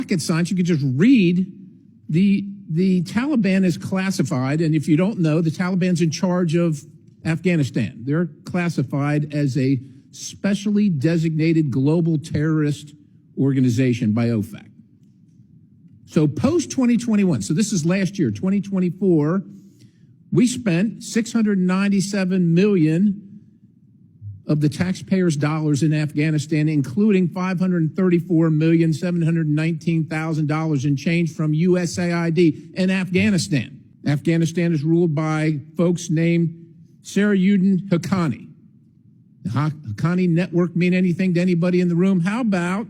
rocket science. You could just read the Taliban is classified, and if you don't know, the Taliban's in charge of Afghanistan. They're classified as a specially designated global terrorist organization by OFAC. So post-2021, so this is last year, 2024, we spent $697 million of the taxpayers' dollars in Afghanistan, including $534,719,000 in change from USAID in Afghanistan. Afghanistan is ruled by folks named Sarajuddin Haqqani. The Haqqani network mean anything to anybody in the room? How about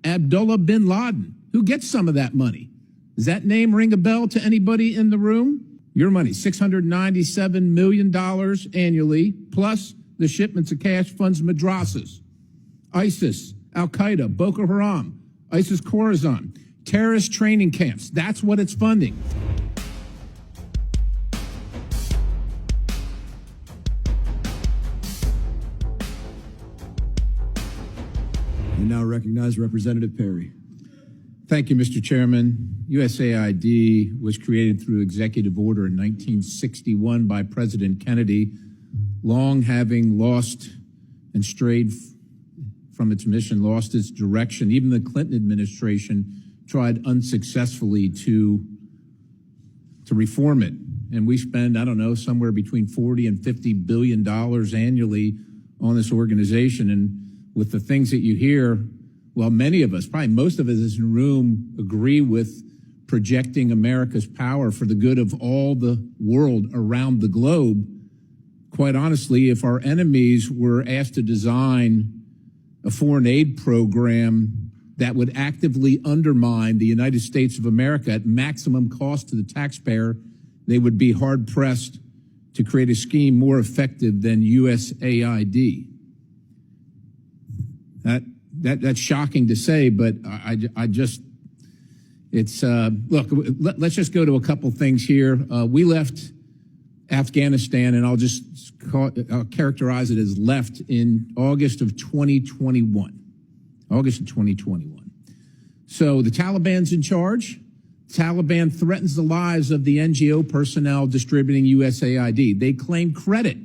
Abdullah bin Laden? Who gets some of that money? Does that name ring a bell to anybody in the room? Your money, $697 million annually, plus the shipments of cash funds madrasas, ISIS, Al-Qaeda, Boko Haram, ISIS Khorasan, terrorist training camps. That's what it's funding. You now recognize Representative Perry. Thank you, Mr. Chairman. USAID was created through executive order in 1961 by President Kennedy, long having lost and strayed from its mission, lost its direction. Even the Clinton administration tried unsuccessfully to reform it. And we spend, I don't know, somewhere between $40 and $50 billion annually on this organization. And with the things that you hear, well, many of us, probably most of us in the room, agree with projecting America's power for the good of all the world around the globe. Quite honestly, if our enemies were asked to design a foreign aid program that would actively undermine the United States of America at maximum cost to the taxpayer, they would be hard-pressed to create a scheme more effective than USAID. That's shocking to say, but I just, it's, look, let's just go to a couple things here. We left Afghanistan, and I'll characterize it as left in August of 2021. August of 2021. So the Taliban's in charge. Taliban threatens the lives of the NGO personnel distributing USAID. They claim credit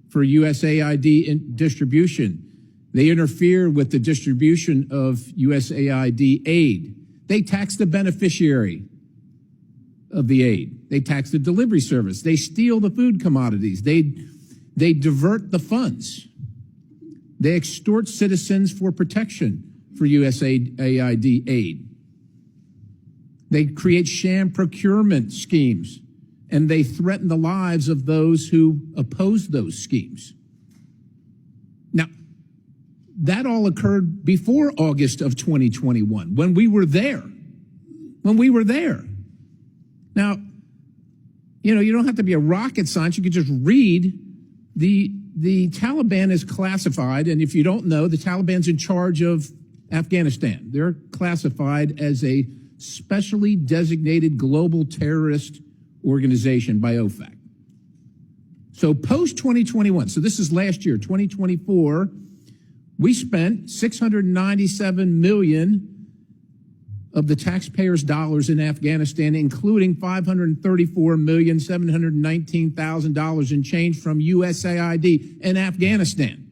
for USAID distribution. They interfere with the distribution of USAID aid. They tax the beneficiary of the aid. They tax the delivery service. They steal the food commodities. They divert the funds. They extort citizens for protection for USAID aid. They create sham procurement schemes, and they threaten the lives of those who oppose those schemes. Now, that all occurred before August of 2021, when we were there. Now, you know, you don't have to be a rocket scientist. You could just read the Taliban is classified, and if you don't know, the Taliban's in charge of Afghanistan. They're classified as a specially designated global terrorist organization by OFAC. So post-2021, so this is last year, 2024, we spent $697 million of the taxpayers' dollars in Afghanistan, including $534,719,000 in change from USAID in Afghanistan.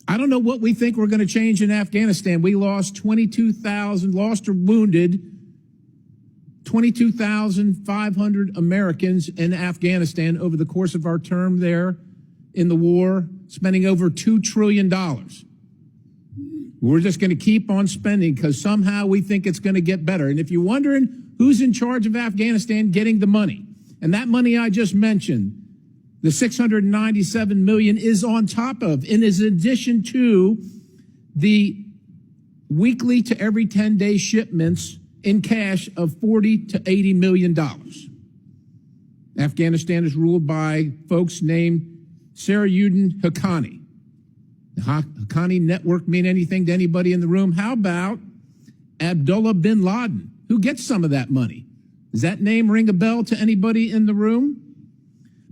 I don't know what we think we're going to change in Afghanistan. We lost 22,000, lost or wounded 22,500 Americans in Afghanistan over the course of our term there in the war, spending over $2 trillion. We're just going to keep on spending because somehow we think it's going to get better. And if you're wondering who's in charge of Afghanistan getting the money, and that money I just mentioned, the $697 million is on top of, and is in addition to the weekly to every 10-day shipments in cash of $40 to $80 million. Afghanistan is ruled by folks named Sarajuddin Haqqani. The Haqqani network mean anything to anybody in the room? How about Abdullah bin Laden? Who gets some of that money? Does that name ring a bell to anybody in the room?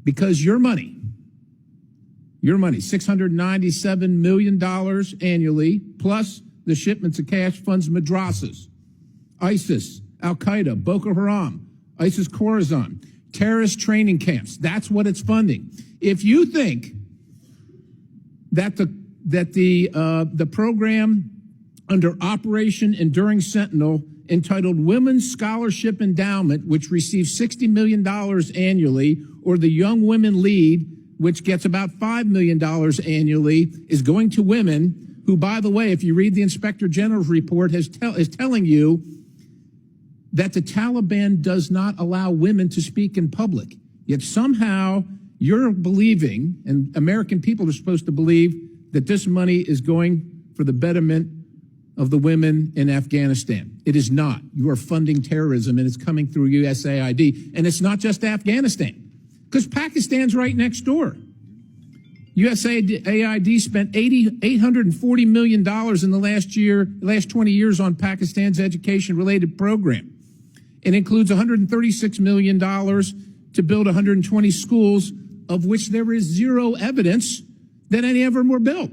Because your money, $697 million annually, plus The shipments of cash funds madrasas, ISIS, Al-Qaeda, Boko Haram, ISIS Khorasan, terrorist training camps. That's what it's funding. If you think that the program under Operation Enduring Sentinel entitled Women's Scholarship Endowment, which receives $60 million annually, or the Young Women Lead, which gets about $5 million annually, is going to women who, by the way, if you read the Inspector General's report, is telling you that the Taliban does not allow women to speak in public. Yet somehow you're believing, and American people are supposed to believe, that this money is going for the betterment of the women in Afghanistan. It is not. You are funding terrorism, and it's coming through USAID. And it's not just Afghanistan, because Pakistan's right next door. USAID spent $840 million in the last 20 years on Pakistan's education-related program. It includes $136 million to build 120 schools, of which there is zero evidence that any of them were built.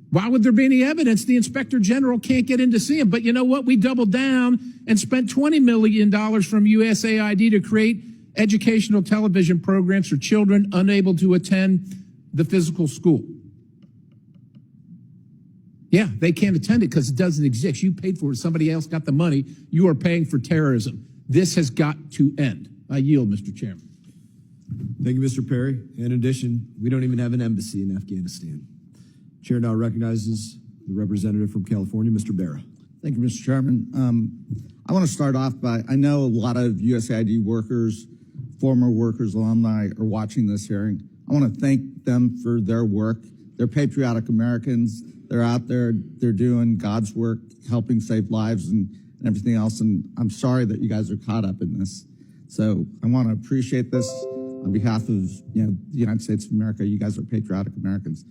Why would there be any evidence? The Inspector General can't get in to see them. But you know what? We doubled down and spent $20 million from USAID to create educational television programs for children unable to attend the physical school. Yeah, they can't attend it because it doesn't exist. You paid for it. Somebody else got the money. You are paying for terrorism. This has got to end. I yield, Mr. Chairman. Thank you, Mr. Perry. In addition, we don't even have an embassy in Afghanistan. Chair now recognizes the representative from California, Mr. Barra. Thank you, Mr. Chairman. I want to start off by, I know a lot of USAID workers, former workers, alumni are watching this hearing. I want to thank them for their work. They're patriotic Americans. They're out there, they're doing God's work, helping save lives and everything else. And I'm sorry that you guys are caught up in this. So I want to appreciate this on behalf of the United States of America. You guys are patriotic Americans.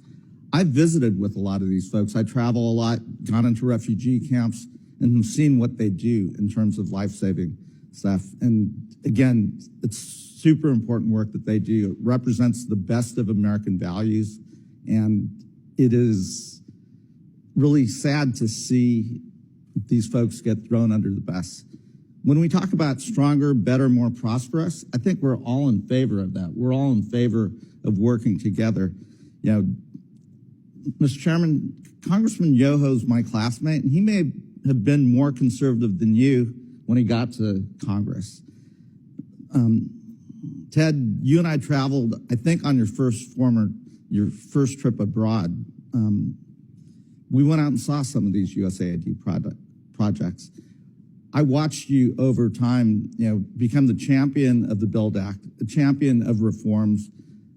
I've visited with a lot of these folks. I travel a lot, gone into refugee camps, and have seen what they do in terms of life-saving stuff. And again, it's super important work that they do. It represents the best of American values, and it is really sad to see these folks get thrown under the bus. When we talk about stronger, better, more prosperous, I think we're all in favor of that. We're all in favor of working together. Mr. Chairman, Congressman Yoho's my classmate, and he may have been more conservative than you when he got to Congress. Ted, you and I traveled, I think, on your first trip abroad. We went out and saw some of these USAID projects. I watched you over time, become the champion of the BUILD Act, the champion of reforms,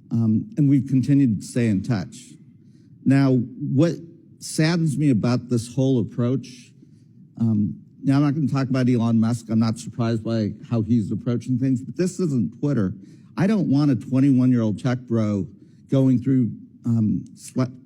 and we've continued to stay in touch. Now, what saddens me about this whole approach, now I'm not going to talk about Elon Musk. I'm not surprised by how he's approaching things, but this isn't Twitter. I don't want a 21-year-old tech bro going through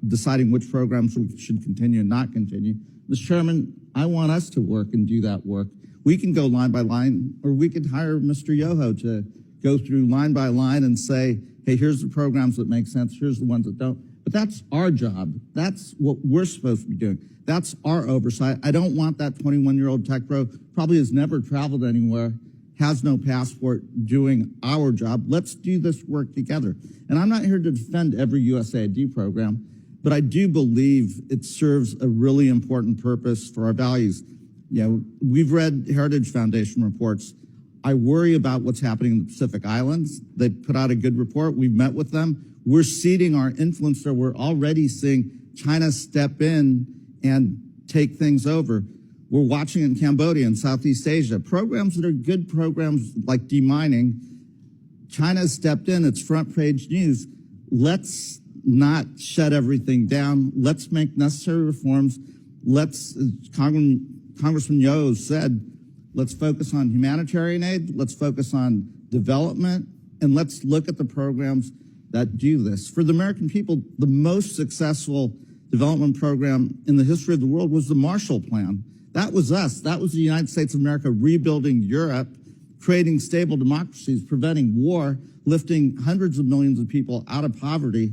deciding which programs we should continue and not continue. Mr. Chairman, I want us to work and do that work. We can go line by line, or we could hire Mr. Yoho to go through line by line and say, hey, here's the programs that make sense, here's the ones that don't. But that's our job. That's what we're supposed to be doing. That's our oversight. I don't want that 21-year-old tech bro, probably has never traveled anywhere, has no passport, doing our job. Let's do this work together. And I'm not here to defend every USAID program, but I do believe it serves a really important purpose for our values. We've read Heritage Foundation reports. I worry about what's happening in the Pacific Islands. They put out a good report. We've met with them. We're ceding our influence there. We're already seeing China step in and take things over. We're watching in Cambodia and Southeast Asia, programs that are good programs like demining. China stepped in, it's front page news. Let's not shut everything down. Let's make necessary reforms. Let's, as Congressman Yo said, let's focus on humanitarian aid, let's focus on development, and let's look at the programs that do this. For the American people, the most successful development program in the history of the world was the Marshall Plan. That was us. That was the United States of America rebuilding Europe, creating stable democracies, preventing war, lifting hundreds of millions of people out of poverty.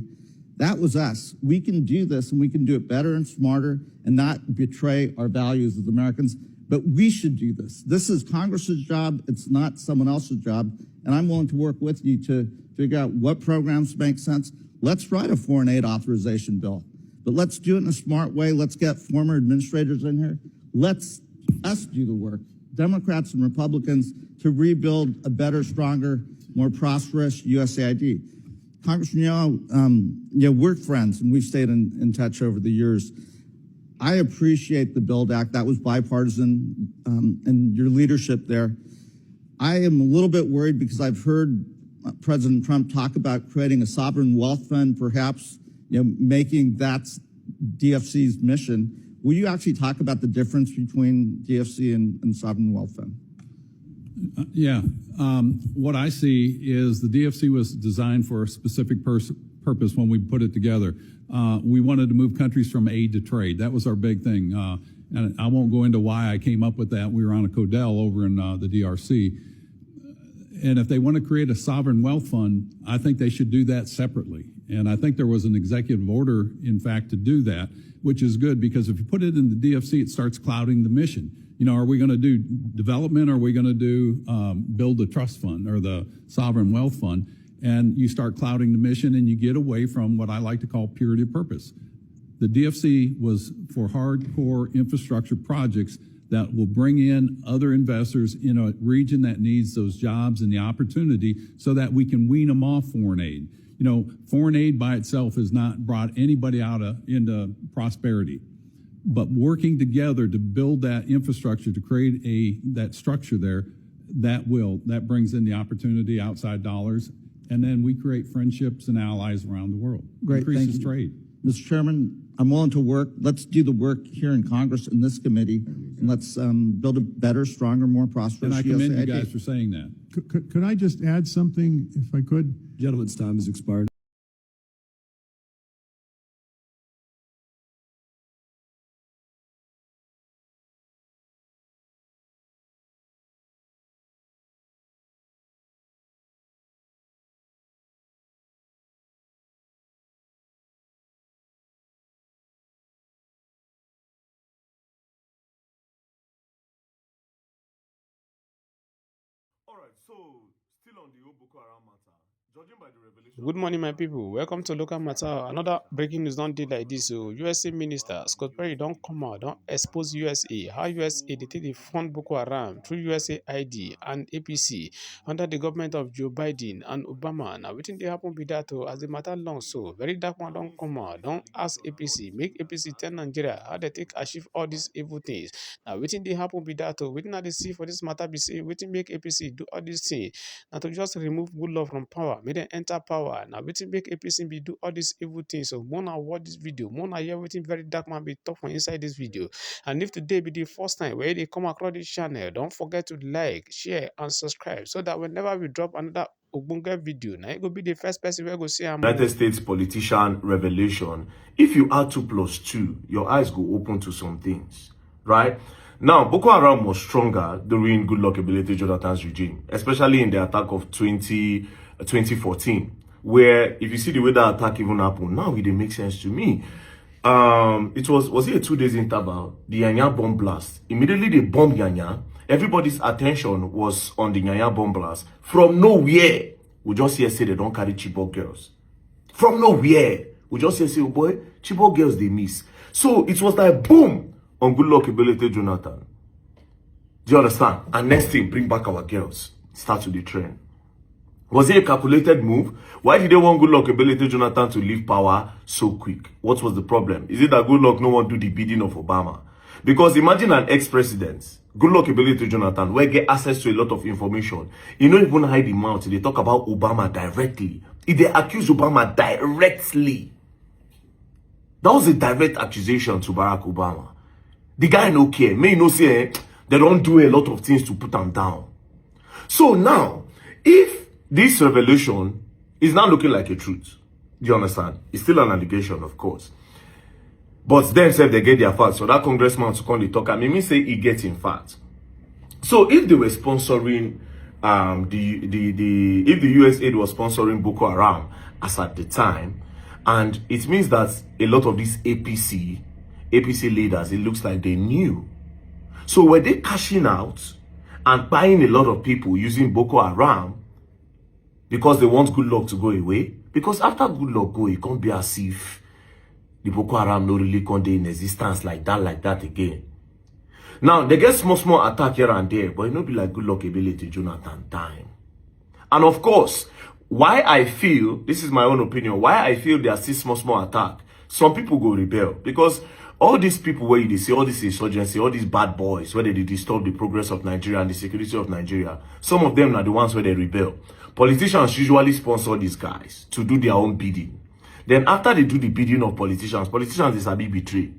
That was us. We can do this, and we can do it better and smarter and not betray our values as Americans. But we should do this. This is Congress's job. It's not someone else's job. And I'm willing to work with you to figure out what programs make sense. Let's write a foreign aid authorization bill. But let's do it in a smart way. Let's get former administrators in here. Let's us do the work, Democrats and Republicans, to rebuild a better, stronger, more prosperous USAID. Congressman, we're friends, and we've stayed in touch over the years. I appreciate the BUILD Act. That was bipartisan, and your leadership there. I am a little bit worried because I've heard President Trump talk about creating a sovereign wealth fund, perhaps making that DFC's mission. Will you actually talk about the difference between DFC and sovereign wealth fund? What I see is the DFC was designed for a specific purpose when we put it together. We wanted to move countries from aid to trade. That was our big thing. And I won't go into why I came up with that. We were on a Codell over in the DRC. And if they want to create a sovereign wealth fund, I think they should do that separately. And I think there was an executive order, in fact, to do that, which is good because if you put it in the DFC, it starts clouding the mission. Are we going to do development? Or are we going to do build the trust fund or the sovereign wealth fund? And you start clouding the mission and you get away from what I like to call purity of purpose. The DFC was for hardcore infrastructure projects that will bring in other investors in a region that needs those jobs and the opportunity so that we can wean them off foreign aid. Foreign aid by itself has not brought anybody into prosperity. But working together to build that infrastructure, to create that structure there, that brings in the opportunity, outside dollars, and then we create friendships and allies around the world. Great, increases thank you. trade. Mr. Chairman, I'm willing to work. Let's do the work here in Congress in this committee, and let's build a better, stronger, more prosperous And I commend USAID. you guys for saying that. Could I just add something, if I could? Gentleman's time has expired. All right, so still on the Boko Haram matter, judging by the revelation. Good morning, my people. Welcome to Local Matter. Another breaking news don't do like this. So, USA Minister Scott Perry don't come out, don't expose USA. How USA they take the fund Boko Haram through USAID and APC under the government of Joe Biden and Obama. Now, waiting they happen be that as the matter long. So, very dark one don't come out. Don't ask APC. Make APC tell Nigeria how they take achieve all these evil things. Now, waiting they happen be that waiting at the see for this matter be say waiting make APC do all these things. Now to just remove good love from power, make them enter power. Now waiting make APC be do all these evil things. So Mona watch this video. Mona hear waiting very dark man be talk from inside this video. And if today be the first time where they come across this channel, don't forget to like, share, and subscribe so that whenever we drop another Ogbonge video, now it will be the first person where go see am. United States politician revelation. If you add 2 plus 2, your eyes go open to some things, right? Now, Boko Haram was stronger during Goodluck Ebele Jonathan's regime, especially in the attack of 2014, where if you see the way that attack even happened, now it makes sense to me. It was it a 2 days interval, the Yanya bomb blast. Immediately they bombed Yanya. Everybody's attention was on the Yanya bomb blast. From nowhere, we just hear say they don't carry Chibok girls. From nowhere, we just hear say, oh boy, Chibok girls they miss. So it was like boom on Goodluck Ebele Jonathan. Do you understand? And next thing, bring back our girls. Start to the trend. Was it a calculated move? Why did they want Goodluck Ebele Jonathan to leave power so quick? What was the problem? Is it that Goodluck no one do the bidding of Obama? Because imagine an ex-president, Goodluck Ebele Jonathan, where get access to a lot of information. You don't even hide the mouth. They talk about Obama directly. If they accuse Obama directly, that was a direct accusation to Barack Obama. The guy no care. May no say they don't do a lot of things to put them down. So now, if this revelation is not looking like a truth, do you understand? It's still an allegation, of course. But themselves, they get their facts. So that congressman to come to talk, I mean say he gets in fact. So if they were sponsoring, if the USAID was sponsoring Boko Haram as at the time, And it means that a lot of these APC leaders, it looks like they knew. So were they cashing out and buying a lot of people using Boko Haram because they want good luck to go away? Because after good luck go, it can't be as if the Boko Haram no really come in existence like that again. Now, they get small attack here and there, but it no be like good luck ability Jonathan time. And of course, why I feel, this is my own opinion, why I feel there are still small attack, some people go rebel. Because all these people where you see all this insurgency, all these bad boys, where they disturb the progress of Nigeria and the security of Nigeria, some of them are the ones where they rebel. Politicians usually sponsor these guys to do their own bidding. Then after they do the bidding of politicians is a big betray.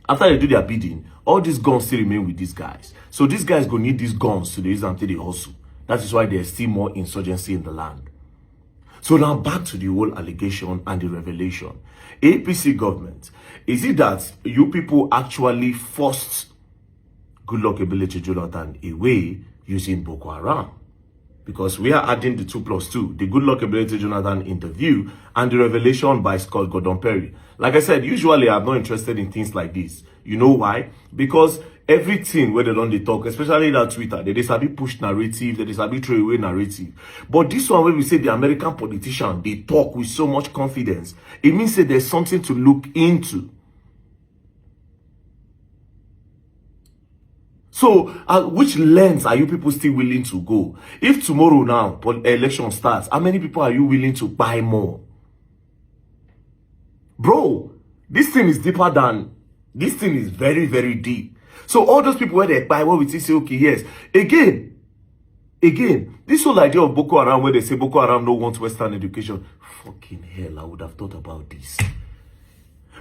After they do their bidding, all these guns still remain with these guys. So these guys go need these guns to use until they hustle. That is why there's still more insurgency in the land. So now back to the whole allegation and the revelation. APC government, is it that you people actually forced Goodluck Ebele Jonathan away using Boko Haram? Because we are adding the 2+2, the Goodluck Ebele Jonathan interview and the revelation by Scott Gordon Perry. Like I said, usually I'm not interested in things like this. You know why? Because everything where they don't talk, especially that Twitter, they sabi push narrative, they sabi throw away narrative. But this one where we say the American politician, they talk with so much confidence, it means that there's something to look into. So, which lens are you people still willing to go? If tomorrow now, election starts, how many people are you willing to buy more? Bro, this thing is deeper than, this thing is very, very deep. So all those people where they buy, what we say, okay, yes. Again, this whole idea of Boko Haram, where they say Boko Haram no want Western education. Fucking hell, I would have thought about this.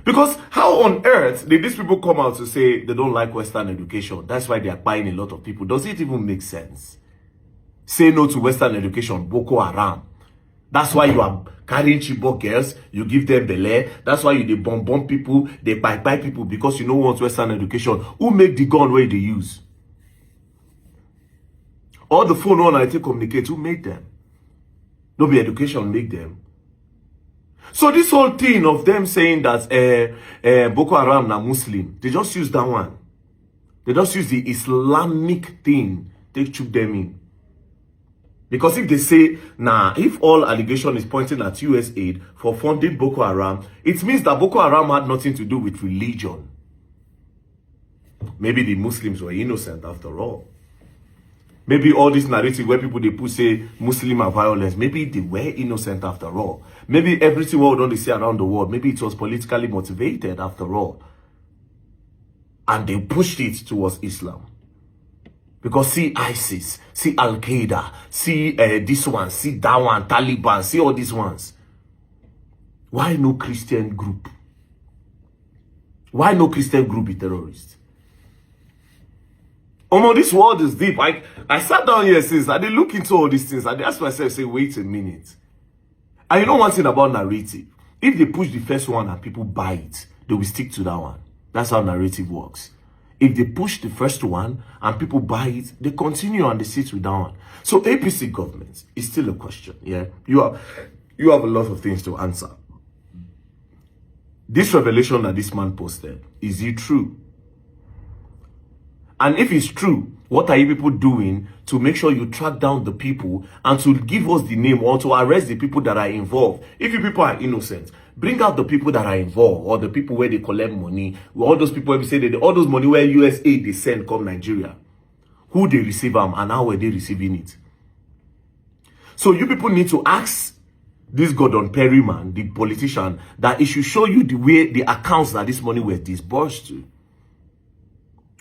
Because how on earth did these people come out to say they don't like Western education? That's why they are buying a lot of people. Does it even make sense? Say no to Western education, Boko Haram. That's why you are carrying Chibok girls, you give them belay. That's why you they bomb people, they buy people because you don't want Western education. Who make the gun where they use? All the phone on I take communicate, who made them? No be education make them. So this whole thing of them saying that Boko Haram na Muslim, they just use that one. They just use the Islamic thing. They chuck them in. Because if they say, nah, if all allegation is pointing at USAID for funding Boko Haram, it means that Boko Haram had nothing to do with religion. Maybe the Muslims were innocent after all. Maybe all this narrative where people they put say Muslim are violence, maybe they were innocent after all. Maybe everything what we don't see around the world, maybe it was politically motivated after all. And they pushed it towards Islam. Because see ISIS, see Al-Qaeda, see this one, see that one, Taliban, see all these ones. Why no Christian group? Why no Christian group be terrorists? This world is deep. I sat down here since I did look into all these things. I asked myself, say, wait a minute. And you know one thing about narrative? If they push the first one and people buy it, they will stick to that one. That's how narrative works. If they push the first one and people buy it, they continue and they sit with that one. So APC government is still a question. Yeah, you have a lot of things to answer. This revelation that this man posted, is it true? And if it's true, what are you people doing to make sure you track down the people and to give us the name or to arrest the people that are involved? If you people are innocent, bring out the people that are involved or the people where they collect money. All those people where say that all those money where USAID they send come Nigeria. Who they receive them and how were they receiving it? So you people need to ask this Gordon Perry man, the politician, that it should show you the way the accounts that this money was disbursed to.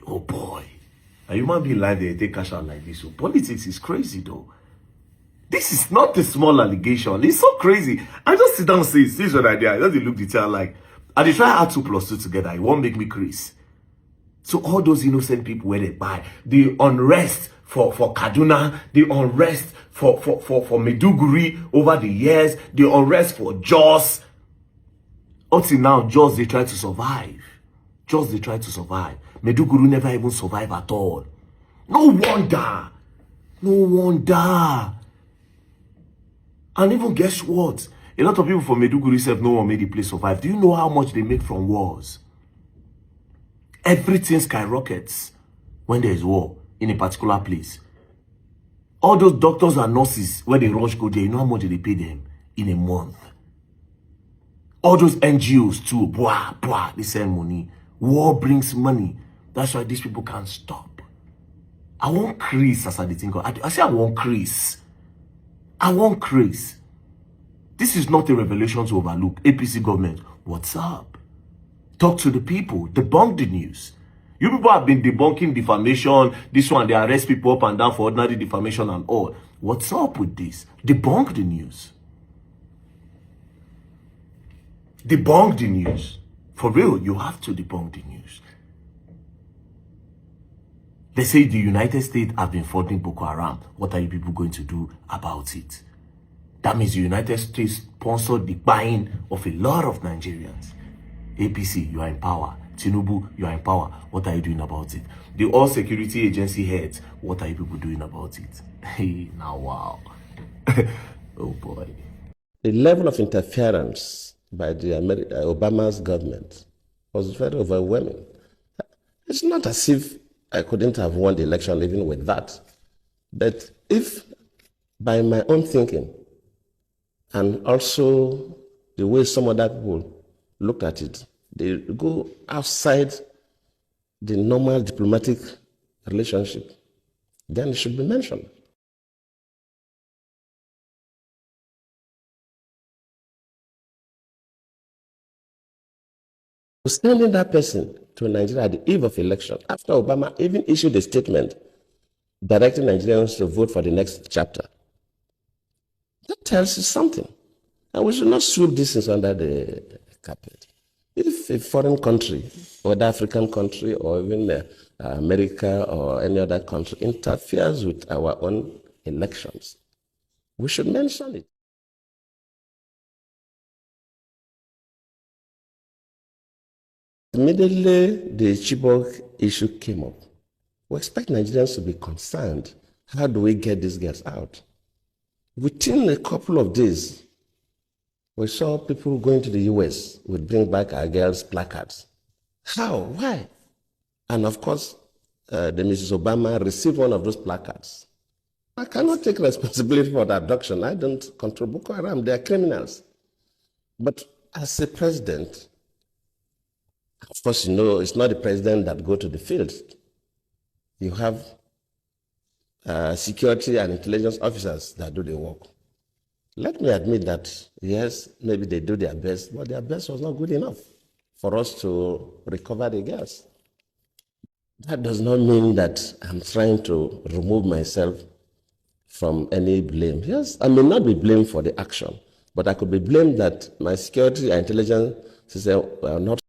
Oh boy. A human being like they take cash out like this. So politics is crazy though. This is not a small allegation. It's so crazy. I just sit down and say, this is what I did. I just look detail like, and they try to add 2 + 2 together. It won't make me crazy. So all those innocent people where they buy, the unrest for Kaduna, the unrest for Maiduguri over the years, the unrest for Jos. Until now, Jos they try to survive. Jos they try to survive. Maiduguri never even survive at all. No wonder. No wonder. And even guess what? A lot of people from Maiduguri self no one made the place survive. Do you know how much they make from wars? Everything skyrockets when there is war in a particular place. All those doctors and nurses, when they rush go there, you know how much they pay them in a month? All those NGOs too, they send money. War brings money. That's why these people can't stop. I want Chris as I think. I say I want Chris. I want Chris. This is not a revelation to overlook. APC government, what's up? Talk to the people. Debunk the news. You people have been debunking defamation. This one, they arrest people up and down for ordinary defamation and all. What's up with this? Debunk the news. Debunk the news. For real, you have to debunk the news. They say the United States have been funding Boko Haram. What are you people going to do about it? That means the United States sponsored the buying of a lot of Nigerians. APC, you are in power. Tinubu, you are in power. What are you doing about it? The all security agency heads, what are you people doing about it? Hey, now wow. Oh boy. The level of interference by the Obama's government was very overwhelming. It's not as if I couldn't have won the election even with that. But if by my own thinking and also the way some other people looked at it, they go outside the normal diplomatic relationship, then it should be mentioned. Sending that person to Nigeria at the eve of election, after Obama even issued a statement directing Nigerians to vote for the next chapter, that tells you something. And we should not sweep these things under the carpet. If a foreign country, or the African country, or even America or any other country interferes with our own elections, we should mention it. Immediately the Chibok issue came up, we expect Nigerians to be concerned. How do we get these girls out? Within a couple of days, we saw people going to the U.S. would bring back our girls' placards. How? Why? And of course, the Mrs. Obama received one of those placards. I cannot take responsibility for the abduction. I don't control Boko Haram. They are criminals. But as a president, of course, you know, it's not the president that go to the field. You have security and intelligence officers that do the work. Let me admit that, yes, maybe they do their best, but their best was not good enough for us to recover the girls. That does not mean that I'm trying to remove myself from any blame. Yes, I may not be blamed for the action, but I could be blamed that my security and intelligence system were not